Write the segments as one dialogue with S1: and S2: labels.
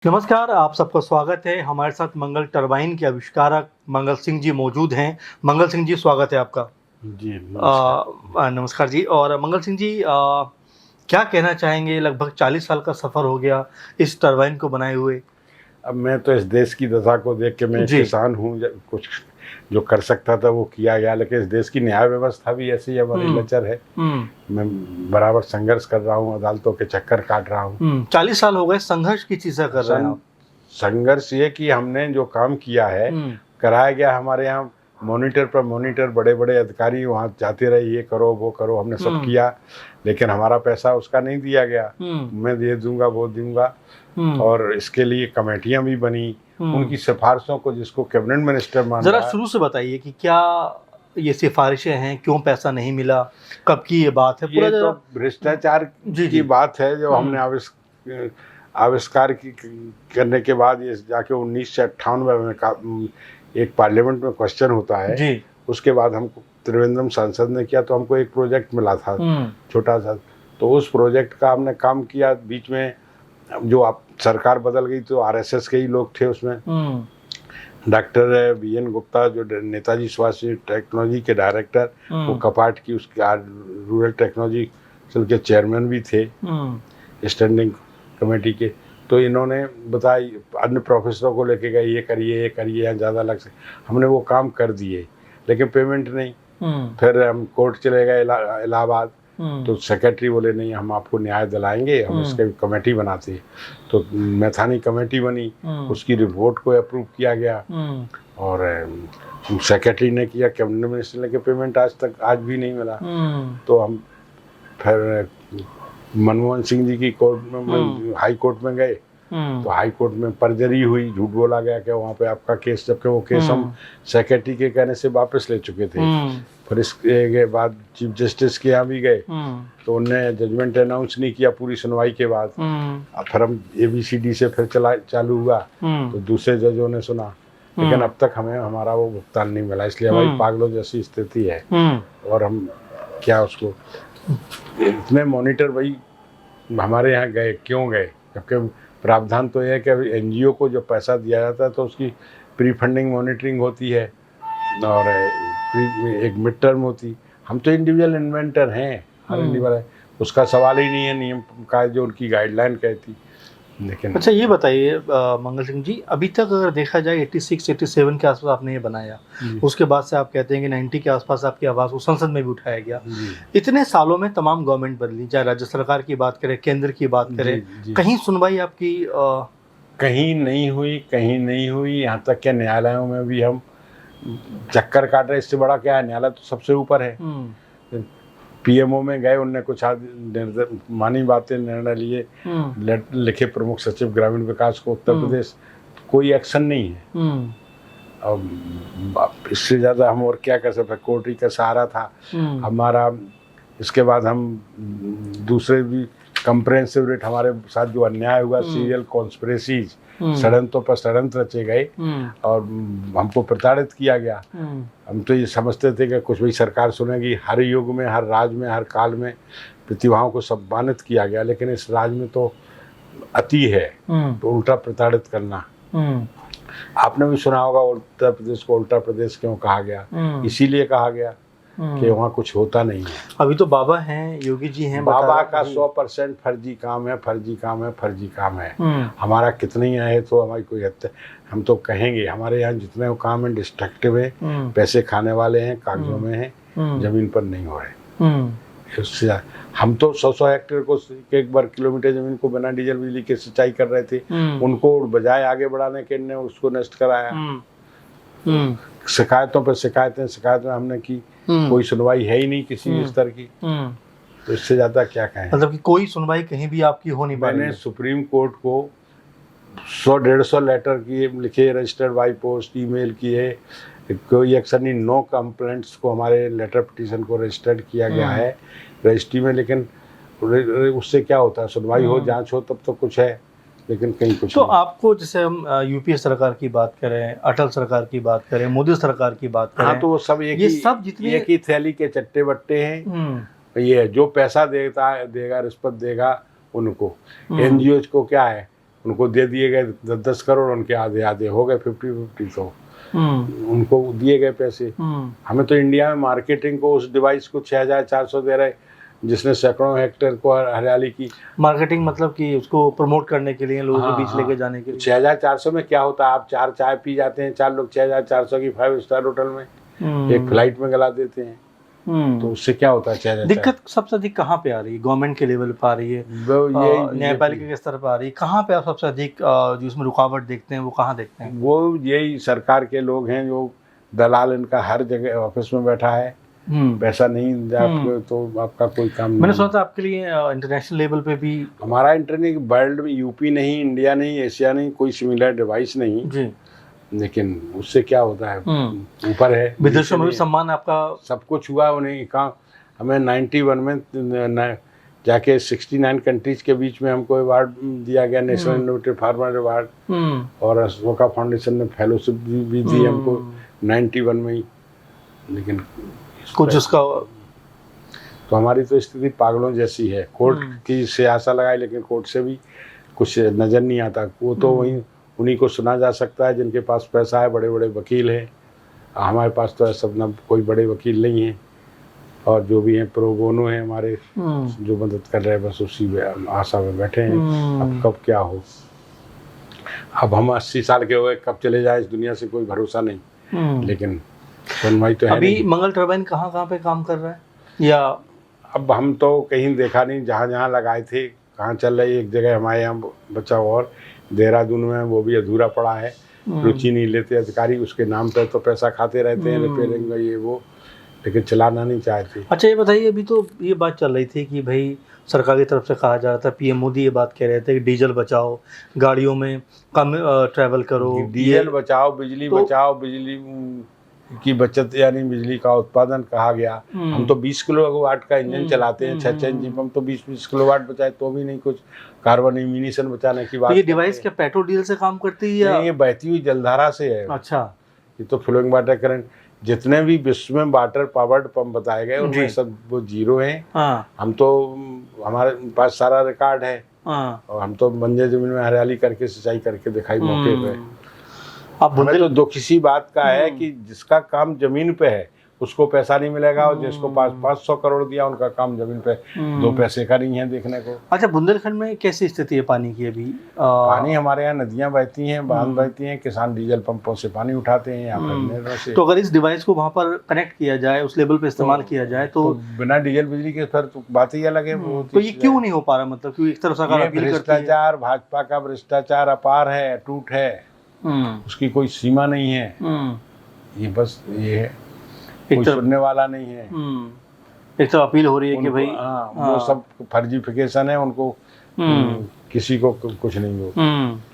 S1: नमस्कार, आप सबका स्वागत है। हमारे साथ मंगल टरबाइन के आविष्कारक मंगल सिंह जी मौजूद हैं। मंगल सिंह जी, स्वागत है आपका।
S2: जी, नमस्कार।
S1: नमस्कार जी। और मंगल सिंह जी, क्या कहना चाहेंगे? लगभग 40 साल का सफ़र हो गया इस टरबाइन को बनाए हुए।
S2: अब मैं तो इस देश की दशा को देख के मैं एक
S1: जी।
S2: किसान हूँ, ज कुछ जो कर सकता था वो किया गया, लेकिन इस देश की न्याय व्यवस्था भी ऐसी हमारी
S1: हुँ,
S2: लचर है।
S1: हुँ,
S2: मैं बराबर संघर्ष कर रहा हूँ, अदालतों के चक्कर काट रहा हूँ।
S1: 40 साल हो गए, संघर्ष किस चीज़ का कर रहे हैं
S2: सन
S1: आप?
S2: संघर्ष ये कि हमने जो काम किया है,
S1: हुँ,
S2: कराया गया हमारे यहाँ मॉनिटर पर मॉनिटर, बड़े-बड़े अधिकारी वहाँ जाते रहे, ये करो, वो करो, हमने सब
S1: हुँ,
S2: किया, लेकिन हमारा पैसा उसका नहीं दिया गया।
S1: हुँ,
S2: मैं ये दूँगा, वो दूँगा।
S1: हुँ,
S2: और इसके लिए कमेटियाँ भी बनी,
S1: हुँ।
S2: उनकी सिफारिशों को जिसको कैबिनेट मिनिस्टर मान
S1: ज़रा
S2: रहा है।
S1: शुरू से बताइए कि क्या ये सिफ़ारिशें हैं? क्यों पैसा नहीं मिला? कब की ये बात है? पूरा
S2: ये तो
S1: ज़रा।
S2: भ्रष्टाचार
S1: जी,
S2: की
S1: जी।
S2: बात है जो
S1: हुँ,
S2: हमने आविष्कार करने के बाद ये जाके 1998 में एक पार्लियामेंट में क्वेश्चन होता है।
S1: जी।
S2: उसके बाद हमको त्रिवेंद्रम सांसद ने किया तो हमको एक प्रोजेक्ट मिला था,
S1: हुँ,
S2: छोटा सा। तो उस प्रोजेक्ट का हमने काम किया। बीच में जो आप सरकार बदल गई तो आरएसएस के ही लोग थे उसमें।
S1: हुँ,
S2: डॉक्टर बीएन गुप्ता जो नेताजी स्वास्थ्य टेक्नोलॉजी के डायरेक्टर, वो
S1: हुँ,
S2: कपाट की उसके रूरल टेक्नोलॉजी सेल के चेयरमैन भी थे,
S1: हुँ,
S2: स्टैंडिंग कमेटी के। तो इन्होंने बताई, अन्य प्रोफेसरों को लेके गए, ये करिए, यहाँ ज़्यादा लग सकते। हमने वो काम कर दिए, लेकिन पेमेंट नहीं।
S1: हुँ,
S2: फिर हम कोर्ट चले गए इलाहाबाद। तो
S1: हुँ,
S2: सेक्रेटरी बोले नहीं, हम आपको न्याय दिलाएंगे, हम
S1: हुँ,
S2: इसके कमेटी बनाते हैं। तो मैथानी कमेटी बनी,
S1: हुँ,
S2: उसकी रिपोर्ट को अप्रूव किया गया।
S1: हुँ,
S2: और सेक्रेटरी ने किया, कैबिनेट मिनिस्टर ने किया, पेमेंट आज भी नहीं मिला।
S1: हुँ,
S2: तो हम फिर मनमोहन सिंह जी की कोर्ट में, हाई कोर्ट में गए।
S1: हुँ,
S2: तो हाई कोर्ट में परजरी हुई, झूठ बोला गया कि वहाँ पे आपका केस, जबकि वो केस हम सेक्रेटरी के कहने से वापस ले चुके थे।
S1: हुँ,
S2: फिर इसके बाद चीफ जस्टिस के यहाँ भी गए,
S1: हुँ,
S2: तो उनने जजमेंट अनाउंस नहीं किया पूरी सुनवाई के बाद।
S1: हुँ,
S2: अब फिर हम ABCD से फिर चालू हुआ, तो
S1: हुँ,
S2: दूसरे जजों ने सुना, लेकिन अब तक हमें हमारा वो भुगतान नहीं मिला। इसलिए हमारी पागलों जैसी स्थिति है।
S1: हुँ,
S2: और हम क्या उसको, इतने मॉनिटर भाई हमारे यहाँ गए, क्यों गए? जबकि प्रावधान तो यह है कि NGO को जो पैसा दिया जाता है तो उसकी प्री फंडिंग मॉनिटरिंग होती है, और एक मिड टर्म होती। हम तो इंडिविजुअल इन्वेंटर हैं, हर इंडिविजुअल है, उसका सवाल ही नहीं है नियम का जो उनकी गाइडलाइन कहती। लेकिन
S1: अच्छा, ये बताइए मंगल सिंह जी, अभी तक अगर देखा जाए 86-87 के आसपास आपने ये बनाया,
S2: जी,
S1: उसके बाद से आप कहते हैं कि 90 के आसपास आपकी आवाज़ को संसद में भी उठाया गया।
S2: जी,
S1: इतने सालों में तमाम गवर्नमेंट बदली, चाहे राज्य सरकार की बात करें, केंद्र की बात
S2: जी,
S1: करें,
S2: जी,
S1: कहीं सुनवाई आपकी
S2: कहीं नहीं हुई, कहीं नहीं हुई। यहाँ तक कि न्यायालयों में भी हम चक्कर काट रहे। इससे बड़ा क्या है, न्यायालय तो सबसे ऊपर है।
S1: हुँ,
S2: PMO में गए, उनने कुछ मानी बातें, निर्णय लिए,
S1: हुँ,
S2: लिखे प्रमुख सचिव ग्रामीण विकास को उत्तर
S1: हुँ,
S2: प्रदेश, कोई एक्शन नहीं है।
S1: हुँ,
S2: अब इससे ज़्यादा हम और क्या कर सकते हैं? कोर्ट ही का सहारा था
S1: हुँ,
S2: हमारा। इसके बाद हम दूसरे भी कंप्रेहेंसिव रेट, हमारे साथ जो अन्याय हुआ, सीरियल कॉन्स्पिरेसीज, षड्यंत्रों पर षड्यंत्र रचे गए,
S1: हुँ,
S2: और हमको प्रताड़ित किया गया।
S1: हुँ,
S2: हम तो ये समझते थे कि कुछ भी सरकार सुनेगी। हर युग में, हर राज में, हर काल में प्रतिभाओं को सम्मानित किया गया, लेकिन इस राज में तो अति है,
S1: हुँ,
S2: तो उल्टा प्रताड़ित करना।
S1: हुँ,
S2: आपने भी सुना होगा, उत्तर प्रदेश को उल्टा प्रदेश क्यों कहा गया?
S1: हुँ,
S2: इसीलिए कहा गया कि
S1: हुँ।
S2: वहाँ कुछ होता नहीं है।
S1: अभी तो बाबा हैं, योगी जी हैं, बता
S2: बाबा
S1: रहे
S2: का
S1: जी।
S2: 100% फर्जी काम है, फर्जी काम है, फर्जी काम है।
S1: हुँ,
S2: हमारा कितनी है तो हमारी कोई हद तक हम तो कहेंगे, हमारे यहाँ जितने वो काम है डिस्ट्रक्टिव है,
S1: हुँ,
S2: पैसे खाने वाले हैं, कागजों में हैं,
S1: हुँ,
S2: जमीन पर नहीं हो रहे।
S1: हुँ,
S2: उससे हम तो 100 हेक्टेयर को, एक बार किलोमीटर जमीन को बिना डीजल बिजली के सिंचाई कर रहे थे।
S1: हुँ,
S2: उनको बजाय आगे बढ़ाने के ने उसको नष्ट कराया।
S1: हुँ, हुँ,
S2: शिकायतों पर शिकायतें हमने की,
S1: हुँ,
S2: कोई सुनवाई है ही नहीं किसी भी स्तर की।
S1: हुँ।
S2: तो इससे ज़्यादा क्या कहें।
S1: मतलब कि कोई सुनवाई कहीं भी आपकी हो नहीं पा रही
S2: मैंने
S1: है।
S2: सुप्रीम कोर्ट को 100-150 लेटर किए, लिखे, रजिस्टर्ड बाई पोस्ट, ईमेल किए, कोई एक्शन नहीं। 9 कंप्लेंट्स को हमारे लेटर पिटीशन को रजिस्टर्ड किया गया है रजिस्ट्री में, लेकिन उससे क्या होता है? सुनवाई हो, जांच हो, तब तो कुछ है, लेकिन कहीं कुछ
S1: तो
S2: नहीं।
S1: आपको, जैसे हम यूपीए सरकार की बात करें, अटल सरकार की बात करें, मोदी सरकार की बात
S2: हाँ,
S1: करें,
S2: तो वो सब
S1: ये सब जितने
S2: एक ही थैली के चट्टे बट्टे हैं।
S1: हुँ,
S2: ये जो पैसा देगा रिश्वत देगा उनको।
S1: हुँ,
S2: NGOs को क्या है, उनको दे दिए गए 10-10 करोड़, उनके आधे आधे हो गए 50-50, तो उनको दिए गए पैसे। हमें तो इंडिया में मार्केटिंग को उस डिवाइस को 6,400 दे रहे, जिसने सैकड़ों हेक्टेयर को हरियाली की।
S1: मार्केटिंग मतलब कि उसको प्रमोट करने के लिए, लोगों के बीच लेके जाने के लिए।
S2: 6,400 में क्या होता है, आप 4 चाय पी जाते हैं 4 लोग 6,400 की 5 स्टार होटल में, एक फ्लाइट में गला देते हैं। तो उससे क्या होता है 6,400।
S1: दिक्कत सबसे अधिक कहाँ पे आ रही है? गवर्नमेंट के लेवल पे आ रही है, न्यायपालिका के स्तर पर आ रही है, कहाँ पे आप सबसे अधिक जो इसमें रुकावट देखते हैं, वो कहाँ देखते हैं?
S2: वो यही सरकार के लोग हैं, जो दलाल इनका हर जगह ऑफिस में बैठा है, पैसा नहीं आपको तो आपका कोई काम नहीं।
S1: मैंने सुना था आपके लिए इंटरनेशनल लेवल पे भी।
S2: हमारा इंटरनेट वर्ल्ड में यूपी नहीं, इंडिया नहीं, एशिया नहीं, कोई सिमिलर डिवाइस नहीं जी। लेकिन उससे क्या होता है, ऊपर है,
S1: विदेशों में भी सम्मान आपका
S2: सब कुछ हुआ। उन्हें कहा हमें 91 में जाके 69 कंट्रीज के बीच में हमको अवार्ड दिया गया, नेशनल इनोवेटिव फार्मर अवार्ड, और अशोका फाउंडेशन ने फेलोशिप भी दी हमको 91 में ही। लेकिन
S1: कुछ उसका
S2: तो हमारी तो स्थिति पागलों जैसी है। कोर्ट की से आशा लगाई, लेकिन कोर्ट से भी कुछ नज़र नहीं आता। वो तो वहीं उन्हीं को सुना जा सकता है जिनके पास पैसा है, बड़े बड़े वकील हैं। हमारे पास तो सब न कोई बड़े वकील नहीं हैं, और जो भी हैं प्रो बोनो हैं हमारे, जो मदद कर रहे हैं, बस उसी आशा में बैठे हैं। अब कब क्या हो, अब हम 80 साल के हो गए, कब चले जाए इस दुनिया से कोई भरोसा नहीं। लेकिन सुनवाई तो है
S1: अभी
S2: नहीं।
S1: मंगल टरबाइन कहाँ पे काम कर रहा है, या
S2: अब हम तो कहीं देखा नहीं, जहाँ लगाए थे कहाँ चल रही। एक जगह हमारे यहाँ बचा, और देहरादून में, वो भी अधूरा पड़ा है। रुचि नहीं लेते अधिकारी, उसके नाम पर तो पैसा खाते रहते हैं, रिपेयरिंग ये वो, लेकिन चलाना नहीं चाहते।
S1: अच्छा ये बताइए, अभी तो ये बात चल रही थी कि भाई सरकार की तरफ से कहा जा रहा था, पीएम मोदी ये बात कह रहे थे कि डीजल बचाओ, गाड़ियों में कम ट्रैवल करो,
S2: डीजल बचाओ, बिजली बचाओ, बिजली की बचत यानी बिजली का उत्पादन कहा गया। हम तो 20 किलोवाट का इंजन चलाते हैं, 6 इंजन, हम तो 20 किलोवाट बचाए तो भी नहीं कुछ। कार्बन इमिशन बचाने की बात।
S1: तो ये डिवाइस क्या पेट्रोल डीजल से काम करती है, या
S2: नहीं, ये बहती हुई जलधारा से है।
S1: अच्छा,
S2: ये तो फ्लोइंग वाटर करंट, जितने भी विश्व में वाटर पावर्ड पंप बताए गए उनमें सब वो जीरो हैं। हम तो, हमारे पास सारा रिकॉर्ड है, और हम तो बंजर जमीन में हरियाली करके सिंचाई करके दिखाई मौके पे। अब हमें तो दुख इसी बात का है कि जिसका काम जमीन पे है उसको पैसा नहीं मिलेगा, और जिसको 500 करोड़ दिया उनका काम जमीन पे 2 पैसे का नहीं है देखने को।
S1: अच्छा, बुंदेलखंड में कैसी स्थिति है पानी की अभी?
S2: पानी हमारे यहाँ नदियाँ बहती हैं, बांध बहती हैं, किसान डीजल पंपों से पानी उठाते हैं यहाँ पर से।
S1: तो अगर इस डिवाइस को वहाँ पर कनेक्ट किया जाए, उस लेवल पे इस्तेमाल किया जाए तो
S2: बिना डीजल बिजली के फिर तो बात ही अलग है।
S1: तो ये क्यों नहीं हो पा रहा? मतलब क्यों एक तरफ सरकार अपील करती है?
S2: भ्रष्टाचार, भाजपा का भ्रष्टाचार अपार है, अटूट है, उसकी कोई सीमा नहीं है। ये बस ये है, कोई सुनने वाला नहीं है।
S1: एक तो अपील हो रही है कि भाई
S2: वो सब फर्जीफिकेशन है, उनको किसी को कुछ नहीं हो,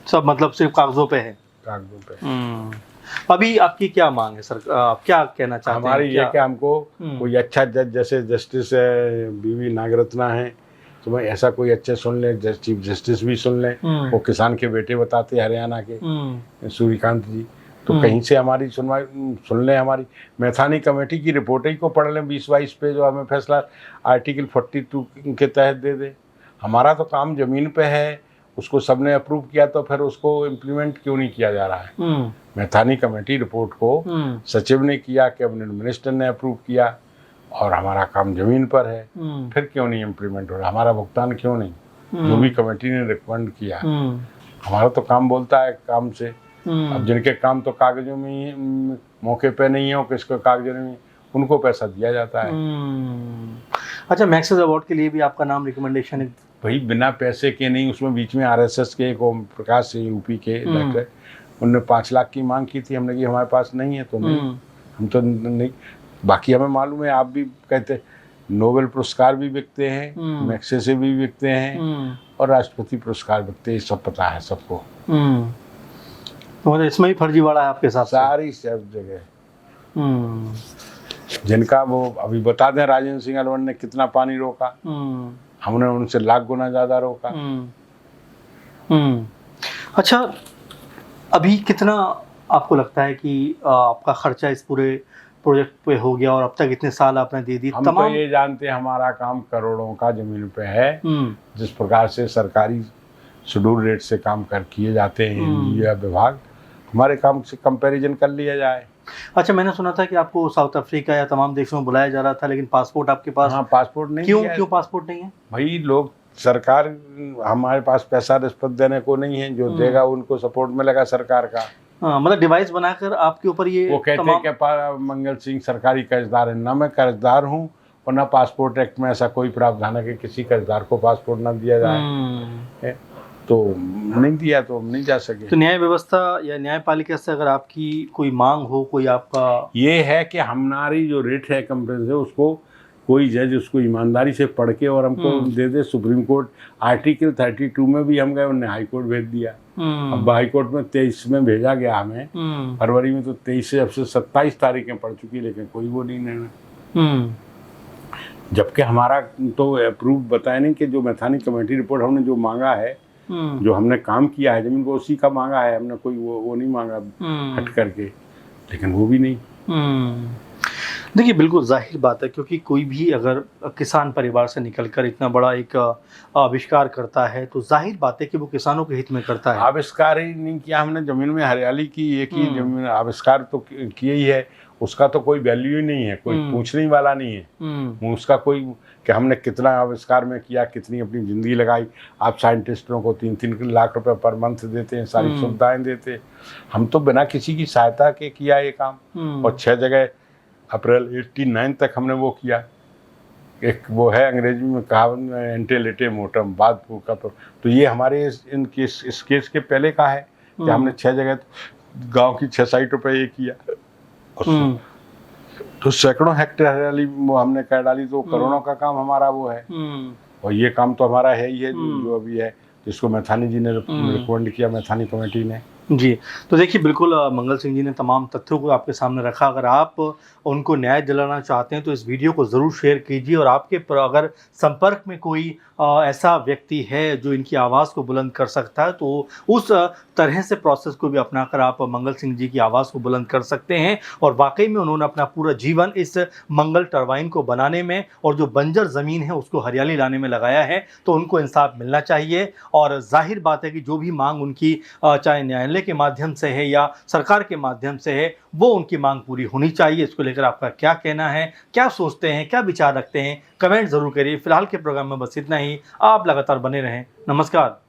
S1: सब मतलब सिर्फ कागजों पे है,
S2: कागजों पे।
S1: अभी आपकी क्या मांग है सर, आप क्या कहना चाहते हैं?
S2: हमारी ये कि हमको कोई अच्छा जज, जैसे जस्टिस बीवी नागरत्ना है, तो मैं ऐसा कोई अच्छे सुन ले, चीफ जस्टिस भी सुन ले। वो किसान के बेटे बताते हरियाणा के सूर्यकांत जी, तो कहीं से हमारी सुनवाई सुन लें। हमारी मैथानी कमेटी की रिपोर्ट ही को पढ़ लें 20-22 पे, जो हमें फैसला आर्टिकल 42 के तहत दे दे। हमारा तो काम जमीन पे है, उसको सबने अप्रूव किया, तो फिर उसको इम्प्लीमेंट क्यों नहीं किया जा रहा है? मैथानी कमेटी रिपोर्ट को सचिव ने किया, कैबिनेट मिनिस्टर ने अप्रूव किया, और हमारा काम जमीन पर है, फिर क्यों नहीं इम्प्लीमेंट हो रहा? हमारा भुगतान क्यों नहीं? जो भी कमेटी ने रिकमेंड किया, हमारा तो काम बोलता है काम से। अब जिनके काम तो कागजों में ही मौके पे नहीं है, किसको कागजों में, उनको पैसा दिया जाता है।
S1: अच्छा, मैक्सेस अवार्ड के लिए भी आपका नाम रिकमेंडेशन है?
S2: भाई बिना पैसे के नहीं, उसमें बीच में आरएसएस के एक ओम प्रकाश से यूपी के डॉक्टर, उनने 5 लाख की मांग की थी। हमने कहा हमारे पास नहीं है, तो नहीं, हम तो नहीं। बाकी हमें मालूम है, आप भी कहते नोबेल पुरस्कार भी बिकते हैं, मैक्से से भी बिकते हैं, और राष्ट्रपति पुरस्कार बिकते हैं, सब पता है सबको।
S1: तो इसमें ही फर्जीवाड़ा है आपके साथ?
S2: सारी सब जगह। जिनका वो अभी बता दें, राजेंद्र सिंह अलवर ने कितना पानी रोका, हमने उनसे लाख गुना ज्यादा रोका।
S1: अच्छा, अभी कितना आपको लगता है कि आपका खर्चा इस पूरे प्रोजेक्ट पे हो गया, और अब तक इतने साल आपने दे दी?
S2: हम तो ये जानते हैं हमारा काम करोड़ों का जमीन पे है। जिस प्रकार से सरकारी शेड्यूल रेट से काम किए जाते हैं या विभाग, हमारे काम से कंपैरिजन कर लिया जाए।
S1: अच्छा, मैंने सुना था कि आपको साउथ अफ्रीका या तमाम देशों में बुलाया जा रहा था, लेकिन पासपोर्ट आपके पास?
S2: हाँ, पासपोर्ट नहीं
S1: क्यों
S2: दिया है।
S1: क्यों पासपोर्ट नहीं है?
S2: भाई लोग, सरकार, हमारे पास पैसा रिश्वत देने को नहीं है, जो देगा उनको सपोर्ट मिलेगा सरकार का।
S1: हाँ, मतलब डिवाइस बनाकर आपके ऊपर ये
S2: वो कहते हैं कि मंगल सिंह सरकारी कर्जदार है। ना मैं कर्जदार हूँ और ना पासपोर्ट एक्ट में ऐसा कोई प्रावधान है कि किसी कर्जदार को पासपोर्ट ना दिया जाए, तो नहीं दिया तो हम नहीं जा सके।
S1: तो न्याय व्यवस्था या न्यायपालिका से अगर आपकी कोई मांग हो, कोई आपका
S2: ये है कि हमारी जो रेट है कंप्लेंट से, उसको कोई जज उसको ईमानदारी से पढ़ के और हमको दे दे। सुप्रीम कोर्ट आर्टिकल 32 में भी हम गए, उन्हें हाई कोर्ट भेज दिया। अब हाई कोर्ट में 23 में भेजा गया हमें, फरवरी में, तो 23 से अब से 27 तारीखें पड़ चुकी, लेकिन कोई वो नहीं निर्णय। जबकि हमारा तो अप्रूव बताया नहीं कि जो मैथानी कमेटी रिपोर्ट हमने जो मांगा है, जो हमने काम किया है जमीन को, उसी का मांगा है हमने, कोई वो नहीं मांगा हट करके, लेकिन वो भी नहीं।
S1: देखिए, बिल्कुल जाहिर बात है, क्योंकि कोई भी अगर किसान परिवार से निकलकर इतना बड़ा एक आविष्कार करता है तो जाहिर बात है कि वो किसानों के हित में करता है।
S2: आविष्कार ही नहीं किया हमने, जमीन में हरियाली की, एक ही जमीन आविष्कार तो किया ही है, उसका तो कोई वैल्यू ही नहीं है, कोई पूछने वाला नहीं है उसका कोई, कि हमने कितना आविष्कार में किया, कितनी अपनी ज़िंदगी लगाई। आप साइंटिस्टों को 3-3 लाख रुपए पर मंथ देते हैं, सारी सुविधाएं देते, हम तो बिना किसी की सहायता के किया ये काम। और 6 जगह अप्रैल 89 तक हमने वो किया। एक वो है अंग्रेजी में कहावत, एंटेलेटे मोटम, बाद का, तो ये हमारे इस केस के पहले का है कि हमने 6 जगह गांव की 6 साइटों पर ये किया, तो सैकड़ों हेक्टेयर हरियाली वो हमने कर डाली, तो करोड़ों का काम हमारा वो है। और ये काम तो हमारा है ही है, जो अभी है, जिसको मैथानी जी ने रिकमेंड किया, मैथानी कमेटी ने।
S1: जी, तो देखिए, बिल्कुल मंगल सिंह जी ने तमाम तथ्यों को आपके सामने रखा। अगर आप उनको न्याय दिलाना चाहते हैं तो इस वीडियो को ज़रूर शेयर कीजिए, और आपके अगर संपर्क में कोई ऐसा व्यक्ति है जो इनकी आवाज़ को बुलंद कर सकता है, तो उस तरह से प्रोसेस को भी अपनाकर आप मंगल सिंह जी की आवाज़ को बुलंद कर सकते हैं। और वाकई में उन्होंने अपना पूरा जीवन इस मंगल टरबाइन को बनाने में और जो बंजर ज़मीन है उसको हरियाली लाने में लगाया है, तो उनको इंसाफ मिलना चाहिए। और जाहिर बात है कि जो भी मांग उनकी चाहे न्यायालय के माध्यम से है या सरकार के माध्यम से है, वो उनकी मांग पूरी होनी चाहिए। इसको लेकर आपका क्या कहना है, क्या सोचते हैं, क्या विचार रखते हैं, कमेंट ज़रूर करिए। फिलहाल के प्रोग्राम में बस इतना ही। आप लगातार बने रहें। नमस्कार।